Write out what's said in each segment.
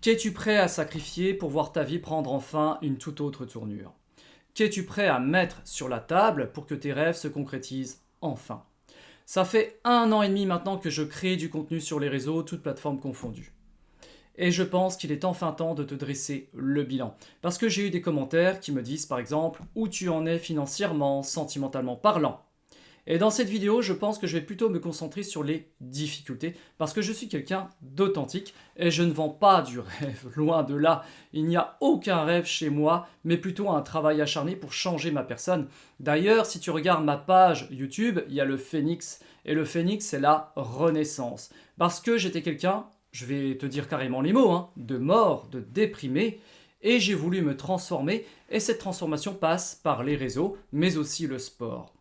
Qu'es-tu prêt à sacrifier pour voir ta vie prendre enfin une toute autre tournure? Qu'es-tu prêt à mettre sur la table pour que tes rêves se concrétisent enfin? Ça fait 1 an et demi maintenant que je crée du contenu sur les réseaux, toutes plateformes confondues. Et je pense qu'il est enfin temps de te dresser le bilan. Parce que j'ai eu des commentaires qui me disent par exemple où tu en es financièrement, sentimentalement parlant. Et dans cette vidéo, je pense que je vais plutôt me concentrer sur les difficultés, parce que je suis quelqu'un d'authentique et je ne vends pas du rêve, loin de là. Il n'y a aucun rêve chez moi, mais plutôt un travail acharné pour changer ma personne. D'ailleurs, si tu regardes ma page YouTube, il y a le Phénix, et le Phénix, c'est la renaissance. Parce que j'étais quelqu'un, je vais te dire carrément les mots, de mort, de déprimé, et j'ai voulu me transformer, et cette transformation passe par les réseaux, mais aussi le sport.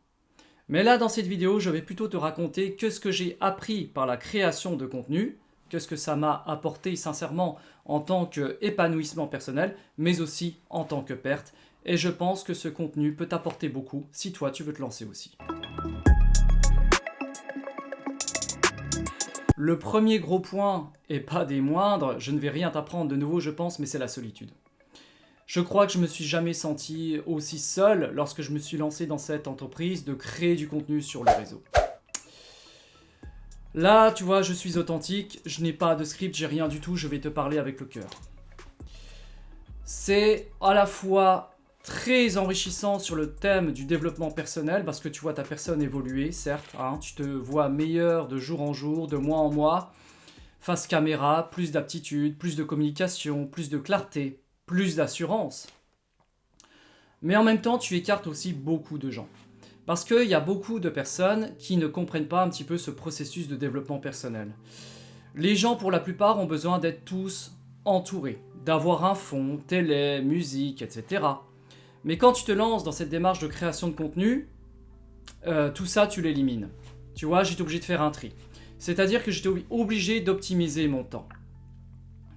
Mais là, dans cette vidéo, je vais plutôt te raconter que ce que j'ai appris par la création de contenu, que ce que ça m'a apporté sincèrement en tant qu'épanouissement personnel, mais aussi en tant que perte. Et je pense que ce contenu peut t'apporter beaucoup si toi, tu veux te lancer aussi. Le premier gros point, et pas des moindres, je ne vais rien t'apprendre de nouveau, je pense, mais c'est la solitude. Je crois que je me suis jamais senti aussi seul lorsque je me suis lancé dans cette entreprise de créer du contenu sur le réseau. Là, tu vois, je suis authentique, je n'ai pas de script, j'ai rien du tout, je vais te parler avec le cœur. C'est à la fois très enrichissant sur le thème du développement personnel parce que tu vois ta personne évoluer, certes, tu te vois meilleur de jour en jour, de mois en mois, face caméra, plus d'aptitude, plus de communication, plus de clarté, plus d'assurance. Mais en même temps, tu écartes aussi beaucoup de gens. Parce qu'il y a beaucoup de personnes qui ne comprennent pas un petit peu ce processus de développement personnel. Les gens, pour la plupart, ont besoin d'être tous entourés, d'avoir un fond, télé, musique, etc. Mais quand tu te lances dans cette démarche de création de contenu, tout ça, tu l'élimines. Tu vois, j'étais obligé de faire un tri. C'est-à-dire que j'étais obligé d'optimiser mon temps.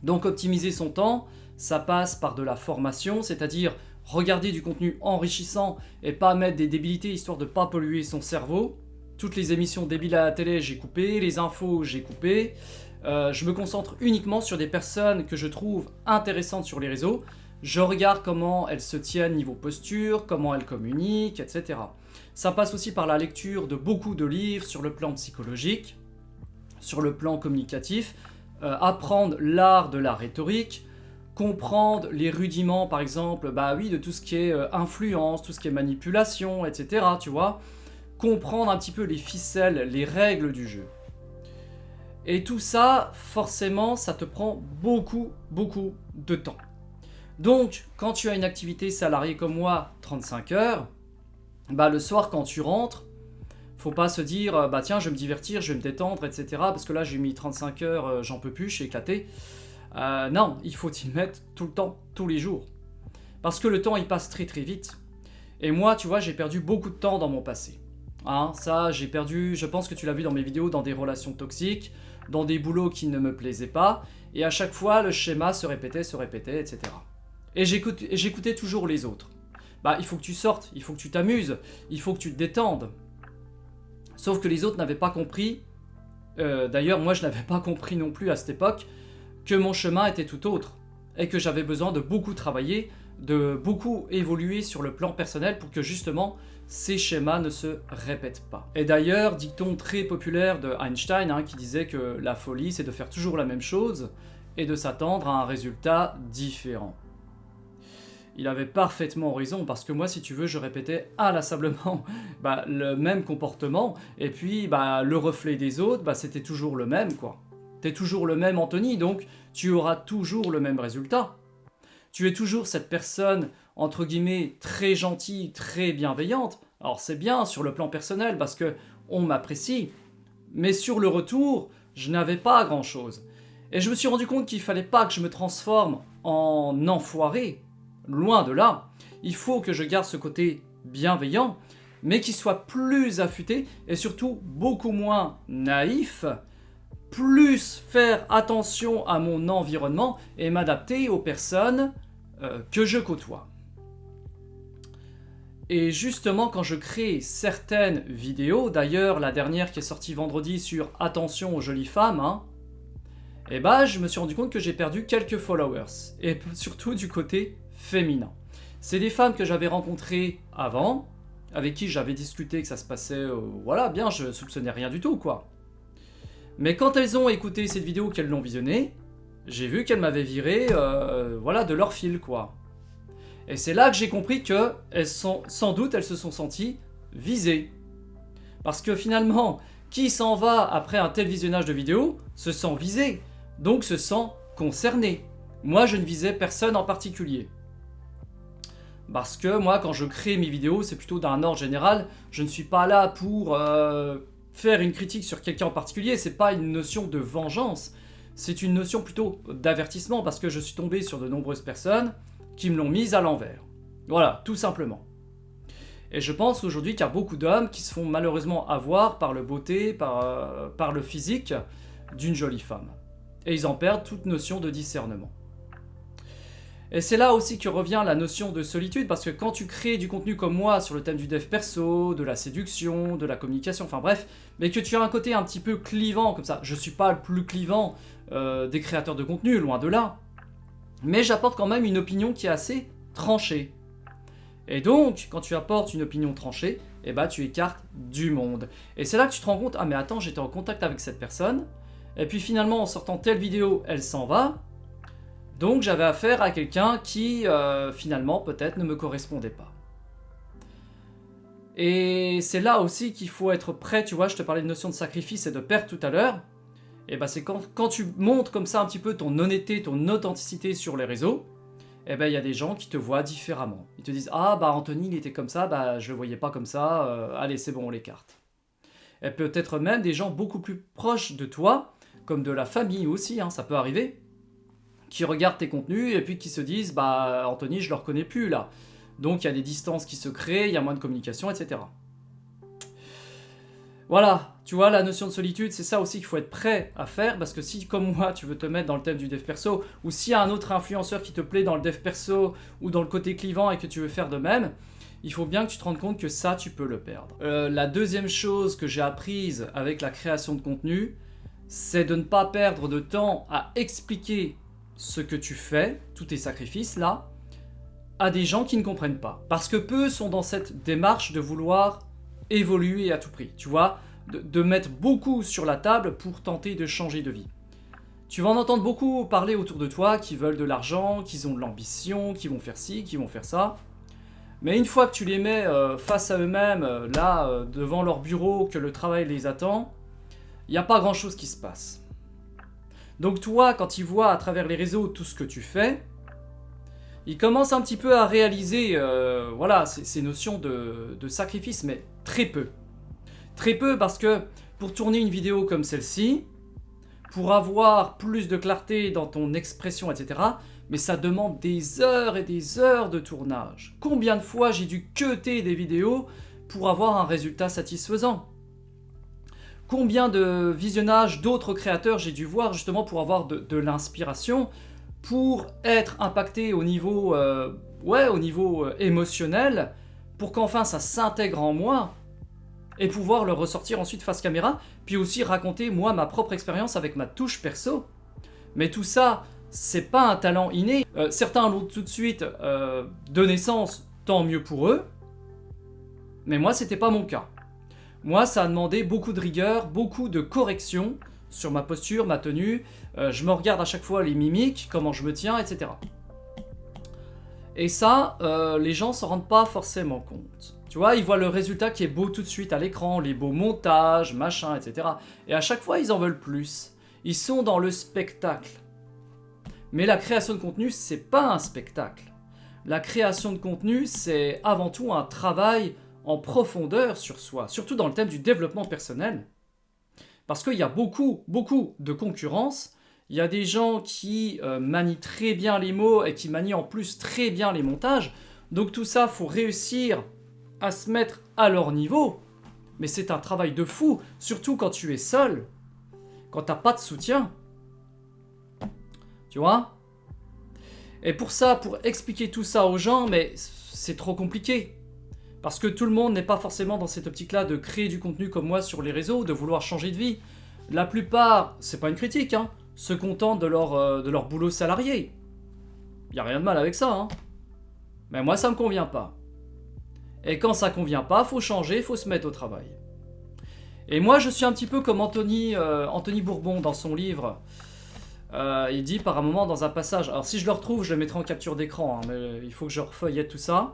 Donc optimiser son temps, ça passe par de la formation, c'est-à-dire regarder du contenu enrichissant et pas mettre des débilités histoire de ne pas polluer son cerveau. Toutes les émissions débiles à la télé, j'ai coupé, les infos, j'ai coupé. Je me concentre uniquement sur des personnes que je trouve intéressantes sur les réseaux. Je regarde comment elles se tiennent niveau posture, comment elles communiquent, etc. Ça passe aussi par la lecture de beaucoup de livres sur le plan psychologique, sur le plan communicatif, apprendre l'art de la rhétorique, comprendre les rudiments, par exemple, de tout ce qui est influence, tout ce qui est manipulation, etc. Tu vois, comprendre un petit peu les ficelles, les règles du jeu. Et tout ça, forcément, ça te prend beaucoup de temps. Donc, quand tu as une activité salariée comme moi, 35 heures, le soir quand tu rentres, faut pas se dire, tiens, je vais me divertir, je vais me détendre, etc. Parce que là, j'ai mis 35 heures, j'en peux plus, je suis éclaté. Non, il faut y mettre tout le temps, tous les jours. Parce que le temps, il passe très vite. Et moi, tu vois, j'ai perdu beaucoup de temps dans mon passé. Ça, j'ai perdu, je pense que tu l'as vu dans mes vidéos, dans des relations toxiques, dans des boulots qui ne me plaisaient pas. Et à chaque fois, le schéma se répétait, etc. Et j'écoutais toujours les autres. Il faut que tu sortes, il faut que tu t'amuses, il faut que tu te détendes. Sauf que les autres n'avaient pas compris, d'ailleurs moi je n'avais pas compris non plus à cette époque, que mon chemin était tout autre. Et que j'avais besoin de beaucoup travailler, de beaucoup évoluer sur le plan personnel pour que justement ces schémas ne se répètent pas. Et d'ailleurs, dicton très populaire de Einstein qui disait que la folie c'est de faire toujours la même chose et de s'attendre à un résultat différent. Il avait parfaitement raison, parce que moi, si tu veux, je répétais inlassablement le même comportement, et puis le reflet des autres, c'était toujours le même, quoi. T'es toujours le même Anthony, donc tu auras toujours le même résultat. Tu es toujours cette personne, entre guillemets, très gentille, très bienveillante. Alors c'est bien sur le plan personnel, parce que on m'apprécie, mais sur le retour, je n'avais pas grand-chose. Et je me suis rendu compte qu'il fallait pas que je me transforme en enfoiré. Loin de là, il faut que je garde ce côté bienveillant, mais qui soit plus affûté et surtout beaucoup moins naïf, plus faire attention à mon environnement et m'adapter aux personnes que je côtoie. Et justement, quand je crée certaines vidéos, d'ailleurs la dernière qui est sortie vendredi sur attention aux jolies femmes, Et bah je me suis rendu compte que j'ai perdu quelques followers, et surtout du côté féminin. C'est des femmes que j'avais rencontrées avant, avec qui j'avais discuté que ça se passait, voilà, bien, je soupçonnais rien du tout, quoi. Mais quand elles ont écouté cette vidéo, qu'elles l'ont visionnée, j'ai vu qu'elles m'avaient viré, voilà, de leur fil, quoi. Et c'est là que j'ai compris que sans doute, elles se sont senties visées. Parce que finalement, qui s'en va après un tel visionnage de vidéo se sent visé, donc se sent concerné. Moi, je ne visais personne en particulier. Parce que moi, quand je crée mes vidéos, c'est plutôt d'un ordre général. Je ne suis pas là pour faire une critique sur quelqu'un en particulier. C'est pas une notion de vengeance. C'est une notion plutôt d'avertissement, parce que je suis tombé sur de nombreuses personnes qui me l'ont mise à l'envers. Voilà, tout simplement. Et je pense aujourd'hui qu'il y a beaucoup d'hommes qui se font malheureusement avoir par le beauté, par le physique d'une jolie femme. Et ils en perdent toute notion de discernement. Et c'est là aussi que revient la notion de solitude, parce que quand tu crées du contenu comme moi sur le thème du dev perso, de la séduction, de la communication, enfin bref, mais que tu as un côté un petit peu clivant comme ça, je suis pas le plus clivant des créateurs de contenu, loin de là, mais j'apporte quand même une opinion qui est assez tranchée. Et donc, quand tu apportes une opinion tranchée, eh ben, tu écartes du monde. Et c'est là que tu te rends compte, ah mais attends, j'étais en contact avec cette personne, et puis finalement en sortant telle vidéo, elle s'en va. Donc j'avais affaire à quelqu'un qui, finalement, peut-être ne me correspondait pas. Et c'est là aussi qu'il faut être prêt, tu vois, je te parlais de notion de sacrifice et de perte tout à l'heure. Et ben c'est quand tu montres comme ça un petit peu ton honnêteté, ton authenticité sur les réseaux, et ben il y a des gens qui te voient différemment. Ils te disent, ah bah Anthony il était comme ça, bah je le voyais pas comme ça, allez c'est bon on l'écarte. Et peut-être même des gens beaucoup plus proches de toi, comme de la famille aussi, hein, ça peut arriver, qui regardent tes contenus et puis qui se disent bah Anthony je le reconnais plus là. Donc il y a des distances qui se créent, il y a moins de communication, etc. Voilà, tu vois, la notion de solitude, c'est ça aussi qu'il faut être prêt à faire, parce que si, comme moi, tu veux te mettre dans le thème du dev perso, ou s'il y a un autre influenceur qui te plaît dans le dev perso, ou dans le côté clivant et que tu veux faire de même, il faut bien que tu te rendes compte que ça, tu peux le perdre. La deuxième chose que j'ai apprise avec la création de contenu, c'est de ne pas perdre de temps à expliquer ce que tu fais, tous tes sacrifices là, à des gens qui ne comprennent pas. Parce que peu sont dans cette démarche de vouloir évoluer à tout prix, tu vois, de mettre beaucoup sur la table pour tenter de changer de vie. Tu vas en entendre beaucoup parler autour de toi, qui veulent de l'argent, qui ont de l'ambition, qui vont faire ci, qui vont faire ça. Mais une fois que tu les mets face à eux-mêmes, là, devant leur bureau, que le travail les attend, il n'y a pas grand-chose qui se passe. Donc toi, quand ils voient à travers les réseaux tout ce que tu fais, ils commencent un petit peu à réaliser voilà, ces notions de sacrifice, mais très peu. Très peu parce que pour tourner une vidéo comme celle-ci, pour avoir plus de clarté dans ton expression, etc., mais ça demande des heures et des heures de tournage. Combien de fois j'ai dû cutter des vidéos pour avoir un résultat satisfaisant ? Combien de visionnages d'autres créateurs j'ai dû voir justement pour avoir de l'inspiration, pour être impacté au niveau, au niveau émotionnel, pour qu'enfin ça s'intègre en moi, et pouvoir le ressortir ensuite face caméra, puis aussi raconter moi ma propre expérience avec ma touche perso. Mais tout ça, c'est pas un talent inné. Certains l'ont tout de suite de naissance, tant mieux pour eux, mais moi c'était pas mon cas. Moi ça a demandé beaucoup de rigueur, beaucoup de correction sur ma posture, ma tenue, je me regarde à chaque fois les mimiques, comment je me tiens, etc. Et ça, les gens s'en rendent pas forcément compte. Tu vois, ils voient le résultat qui est beau tout de suite à l'écran, les beaux montages, machin, etc. Et à chaque fois, ils en veulent plus. Ils sont dans le spectacle. Mais la création de contenu, c'est pas un spectacle. La création de contenu, c'est avant tout un travail en profondeur sur soi, surtout dans le thème du développement personnel. Parce qu'il y a beaucoup de concurrence. Il y a des gens qui manient très bien les mots et qui manient en plus très bien les montages. Donc tout ça, faut réussir à se mettre à leur niveau. Mais c'est un travail de fou, surtout quand tu es seul, quand t'as pas de soutien. Tu vois ? Et pour ça, pour expliquer tout ça aux gens, mais c'est trop compliqué. Parce que tout le monde n'est pas forcément dans cette optique-là de créer du contenu comme moi sur les réseaux, de vouloir changer de vie. La plupart, c'est pas une critique, hein, se contentent de leur boulot salarié. Il n'y a rien de mal avec ça, hein. Mais moi, ça me convient pas. Et quand ça convient pas, faut changer, faut se mettre au travail. Et moi, je suis un petit peu comme Anthony Bourbon dans son livre. Il dit par un moment dans un passage, alors si je le retrouve, je le mettrai en capture d'écran, hein, mais il faut que je refeuillette tout ça.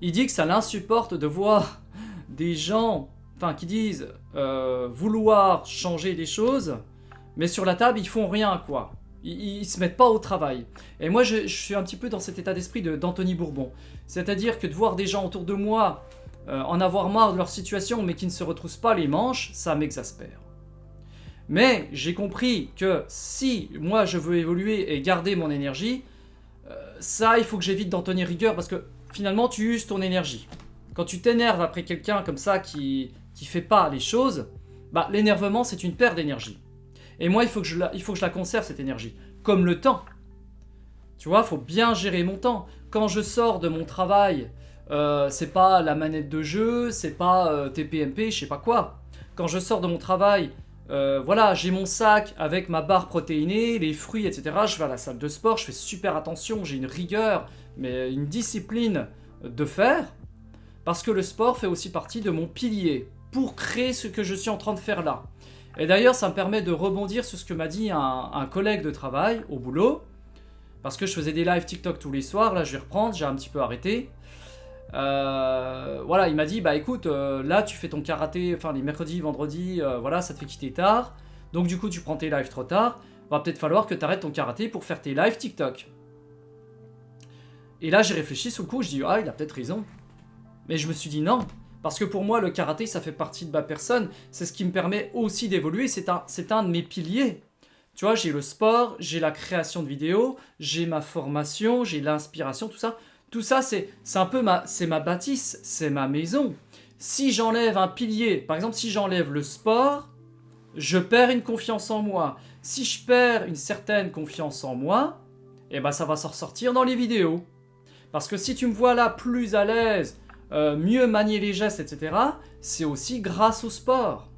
Il dit que ça l'insupporte de voir des gens, qui disent vouloir changer des choses, mais sur la table, ils font rien, quoi. Ils se mettent pas au travail. Et moi, je suis un petit peu dans cet état d'esprit d'Anthony Bourbon. C'est-à-dire que de voir des gens autour de moi en avoir marre de leur situation, mais qui ne se retroussent pas les manches, ça m'exaspère. Mais j'ai compris que si moi je veux évoluer et garder mon énergie, ça, il faut que j'évite d'en tenir rigueur, parce que finalement, tu uses ton énergie. Quand tu t'énerves après quelqu'un comme ça qui fait pas les choses, l'énervement, c'est une perte d'énergie. Et moi, il faut que je la conserve, cette énergie. Comme le temps. Tu vois, il faut bien gérer mon temps. Quand je sors de mon travail, c'est pas la manette de jeu, c'est pas TPMP, je sais pas quoi. Quand je sors de mon travail, j'ai mon sac avec ma barre protéinée, les fruits, etc. Je vais à la salle de sport, je fais super attention, j'ai une rigueur, mais une discipline de fer. Parce que le sport fait aussi partie de mon pilier pour créer ce que je suis en train de faire là. Et d'ailleurs, ça me permet de rebondir sur ce que m'a dit un collègue de travail au boulot. Parce que je faisais des lives TikTok tous les soirs, là je vais reprendre, j'ai un petit peu arrêté. Il m'a dit, écoute, là tu fais ton karaté, les mercredis, vendredis, ça te fait quitter tard. Donc du coup tu prends tes lives trop tard, va peut-être falloir que tu arrêtes ton karaté pour faire tes lives TikTok. Et là j'ai réfléchi sous le coup, je dis, il a peut-être raison. Mais je me suis dit non. Parce que pour moi, le karaté, ça fait partie de ma personne. C'est ce qui me permet aussi d'évoluer. C'est un de mes piliers. Tu vois, j'ai le sport, j'ai la création de vidéos, j'ai ma formation, j'ai l'inspiration, tout ça. Tout ça, c'est un peu ma bâtisse, c'est ma maison. Si j'enlève un pilier, par exemple, si j'enlève le sport, je perds une confiance en moi. Si je perds une certaine confiance en moi, ça va s'en ressortir dans les vidéos. Parce que si tu me vois là plus à l'aise, mieux manier les gestes, etc., c'est aussi grâce au sport.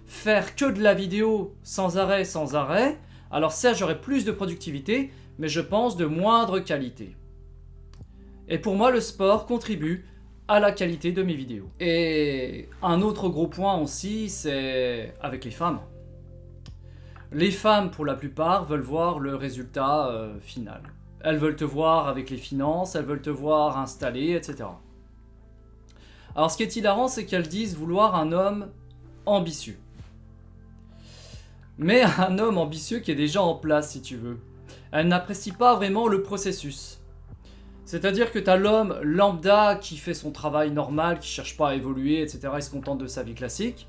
Faire que de la vidéo sans arrêt, alors certes j'aurai plus de productivité, mais je pense de moindre qualité. Et pour moi, le sport contribue à la qualité de mes vidéos. Et un autre gros point aussi, c'est avec les femmes. Les femmes, pour la plupart, veulent voir le résultat final. Elles veulent te voir avec les finances, elles veulent te voir installé, etc. Alors ce qui est hilarant, c'est qu'elles disent vouloir un homme ambitieux. Mais un homme ambitieux qui est déjà en place, si tu veux. Elles n'apprécient pas vraiment le processus. C'est-à-dire que tu as l'homme lambda qui fait son travail normal, qui cherche pas à évoluer, etc. Il se contente de sa vie classique.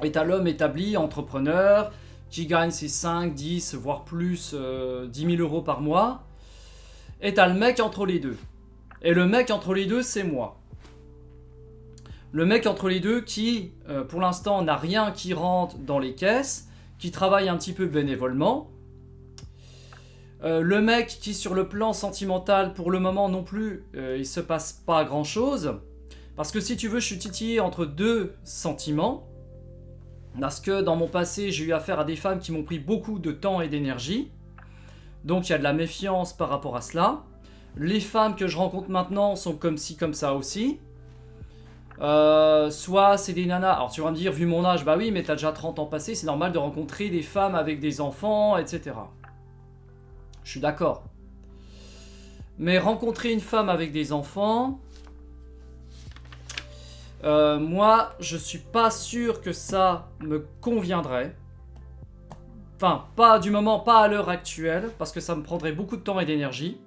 Et tu as l'homme établi, entrepreneur, qui gagne ses 5, 10, voire plus, 10 000 euros par mois. Et tu as le mec entre les deux. Et le mec entre les deux, c'est moi. Le mec entre les deux qui, pour l'instant, n'a rien qui rentre dans les caisses, qui travaille un petit peu bénévolement. Le mec qui, sur le plan sentimental, pour le moment non plus, il se passe pas grand chose. Parce que si tu veux, je suis titillé entre deux sentiments. Parce que dans mon passé, j'ai eu affaire à des femmes qui m'ont pris beaucoup de temps et d'énergie. Donc il y a de la méfiance par rapport à cela. Les femmes que je rencontre maintenant sont comme ci, comme ça aussi. Soit c'est des nanas, alors tu vas me dire, vu mon âge, oui, mais t'as déjà 30 ans passés, c'est normal de rencontrer des femmes avec des enfants, etc. Je suis d'accord. Mais rencontrer une femme avec des enfants, moi, je suis pas sûr que ça me conviendrait. Enfin, pas du moment, pas à l'heure actuelle, parce que ça me prendrait beaucoup de temps et d'énergie.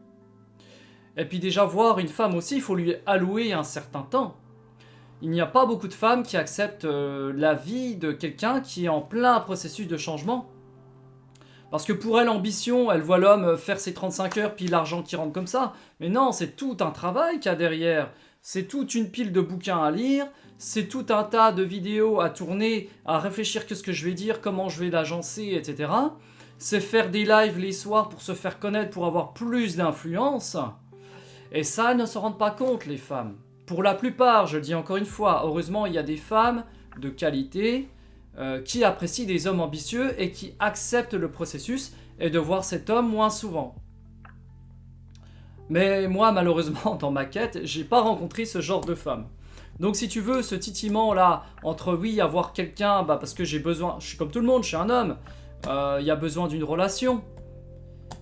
Et puis déjà, voir une femme aussi, il faut lui allouer un certain temps. Il n'y a pas beaucoup de femmes qui acceptent la vie de quelqu'un qui est en plein processus de changement. Parce que pour elle, l'ambition, elle voit l'homme faire ses 35 heures, puis l'argent qui rentre comme ça. Mais non, c'est tout un travail qu'il y a derrière. C'est toute une pile de bouquins à lire, c'est tout un tas de vidéos à tourner, à réfléchir qu'est-ce que je vais dire, comment je vais l'agencer, etc. C'est faire des lives les soirs pour se faire connaître, pour avoir plus d'influence. Et ça, elles ne se rendent pas compte, les femmes. Pour la plupart, je le dis encore une fois, heureusement, il y a des femmes de qualité, qui apprécie des hommes ambitieux et qui acceptent le processus et de voir cet homme moins souvent. Mais moi, malheureusement, dans ma quête, j'ai pas rencontré ce genre de femme. Donc si tu veux, ce titillement là, entre oui, avoir quelqu'un, parce que j'ai besoin, je suis comme tout le monde, je suis un homme, il y a besoin d'une relation.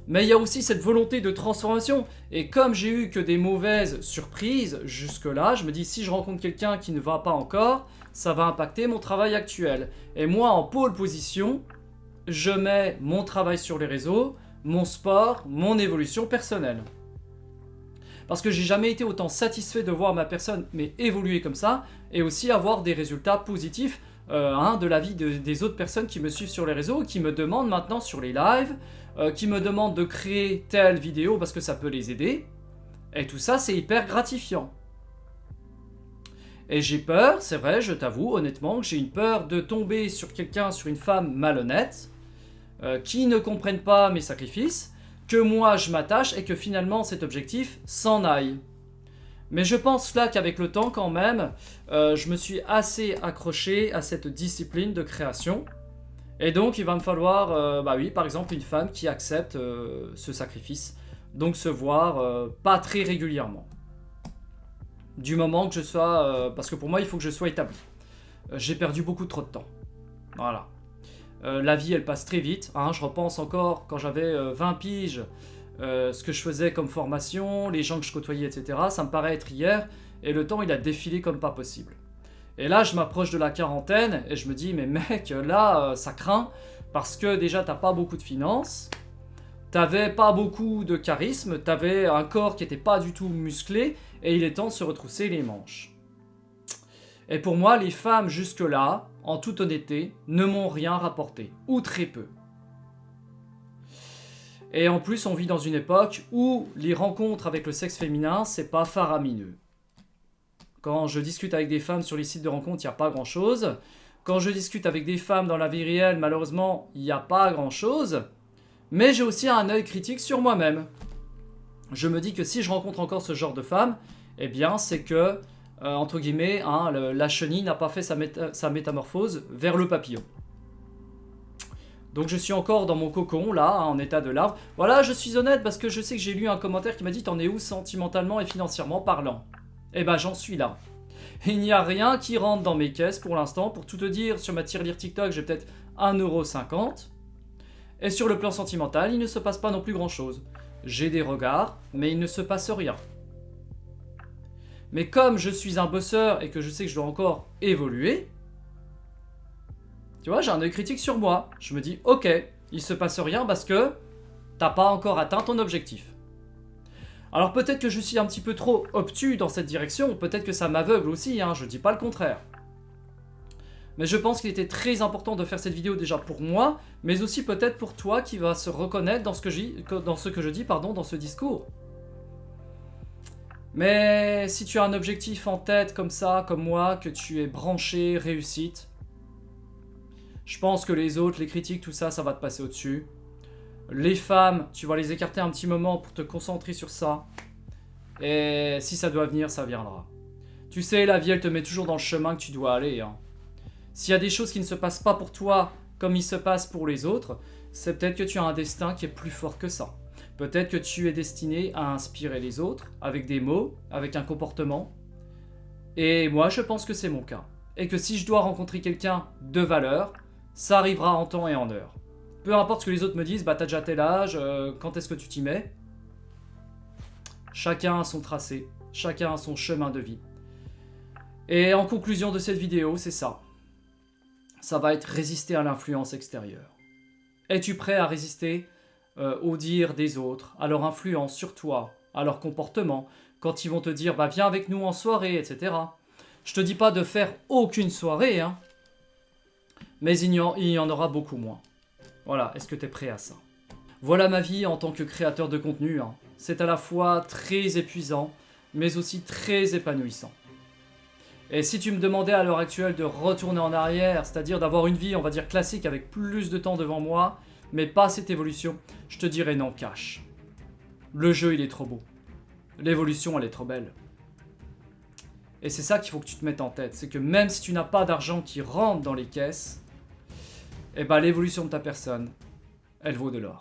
Mais il y a aussi cette volonté de transformation. Et comme j'ai eu que des mauvaises surprises jusque-là, je me dis si je rencontre quelqu'un qui ne va pas encore, ça va impacter mon travail actuel. Et moi, en pole position, je mets mon travail sur les réseaux, mon sport, mon évolution personnelle. Parce que j'ai jamais été autant satisfait de voir ma personne évoluer comme ça, et aussi avoir des résultats positifs de la vie des autres personnes qui me suivent sur les réseaux, qui me demandent maintenant sur les lives, qui me demandent de créer telle vidéo parce que ça peut les aider. Et tout ça, c'est hyper gratifiant. Et j'ai peur, c'est vrai, je t'avoue honnêtement, que j'ai une peur de tomber sur quelqu'un, sur une femme malhonnête, qui ne comprenne pas mes sacrifices, que moi je m'attache et que finalement cet objectif s'en aille. Mais je pense là qu'avec le temps quand même, je me suis assez accroché à cette discipline de création. Et donc il va me falloir, par exemple une femme qui accepte ce sacrifice. Donc se voir pas très régulièrement. Du moment que je sois... parce que pour moi il faut que je sois établi. J'ai perdu beaucoup trop de temps. Voilà. La vie elle passe très vite, hein. Je repense encore quand j'avais 20 piges, ce que je faisais comme formation, les gens que je côtoyais, etc. Ça me paraît être hier, et le temps il a défilé comme pas possible. Et là je m'approche de la quarantaine, et je me dis mais mec, là ça craint, parce que déjà t'as pas beaucoup de finances, t'avais pas beaucoup de charisme, t'avais un corps qui était pas du tout musclé, et il est temps de se retrousser les manches. Et pour moi, les femmes jusque-là, en toute honnêteté, ne m'ont rien rapporté, ou très peu. Et en plus, on vit dans une époque où les rencontres avec le sexe féminin, c'est pas faramineux. Quand je discute avec des femmes sur les sites de rencontres, il n'y a pas grand-chose. Quand je discute avec des femmes dans la vie réelle, malheureusement, il n'y a pas grand-chose. Mais j'ai aussi un œil critique sur moi-même. Je me dis que si je rencontre encore ce genre de femmes, eh bien, c'est que... entre guillemets, la chenille n'a pas fait sa métamorphose vers le papillon. Donc je suis encore dans mon cocon, là, en état de larve. Voilà, je suis honnête parce que je sais que j'ai lu un commentaire qui m'a dit « T'en es où sentimentalement et financièrement parlant ?» Eh ben j'en suis là. Il n'y a rien qui rentre dans mes caisses pour l'instant. Pour tout te dire, sur ma tirelire TikTok, j'ai peut-être 1,50 €. Et sur le plan sentimental, il ne se passe pas non plus grand-chose. J'ai des regards, mais il ne se passe rien. Mais comme je suis un bosseur et que je sais que je dois encore évoluer, tu vois, j'ai un œil critique sur moi. Je me dis, ok, il se passe rien parce que t'as pas encore atteint ton objectif. Alors peut-être que je suis un petit peu trop obtus dans cette direction, peut-être que ça m'aveugle aussi, je dis pas le contraire. Mais je pense qu'il était très important de faire cette vidéo déjà pour moi, mais aussi peut-être pour toi qui vas se reconnaître dans ce que je dis, dans ce discours. Mais si tu as un objectif en tête comme ça, comme moi, que tu es branché, réussite, je pense que les autres, les critiques, tout ça, ça va te passer au-dessus. Les femmes, tu vas les écarter un petit moment pour te concentrer sur ça. Et si ça doit venir, ça viendra. Tu sais, la vie, elle te met toujours dans le chemin que tu dois aller. S'il y a des choses qui ne se passent pas pour toi comme il se passe pour les autres, c'est peut-être que tu as un destin qui est plus fort que ça. Peut-être que tu es destiné à inspirer les autres avec des mots, avec un comportement. Et moi, je pense que c'est mon cas. Et que si je dois rencontrer quelqu'un de valeur, ça arrivera en temps et en heure. Peu importe ce que les autres me disent, t'as déjà tel âge, quand est-ce que tu t'y mets? Chacun a son tracé, chacun a son chemin de vie. Et en conclusion de cette vidéo, c'est ça. Ça va être résister à l'influence extérieure. Es-tu prêt à résister aux dires des autres, à leur influence sur toi, à leur comportement, quand ils vont te dire viens avec nous en soirée, etc. Je te dis pas de faire aucune soirée, mais il y en aura beaucoup moins. Voilà, est-ce que tu es prêt à ça? Voilà ma vie en tant que créateur de contenu. C'est à la fois très épuisant, mais aussi très épanouissant. Et si tu me demandais à l'heure actuelle de retourner en arrière, c'est-à-dire d'avoir une vie, on va dire classique, avec plus de temps devant moi, mais pas cette évolution, je te dirais non, cash. Le jeu, il est trop beau. L'évolution, elle est trop belle. Et c'est ça qu'il faut que tu te mettes en tête, c'est que même si tu n'as pas d'argent qui rentre dans les caisses, et bah l'évolution de ta personne, elle vaut de l'or.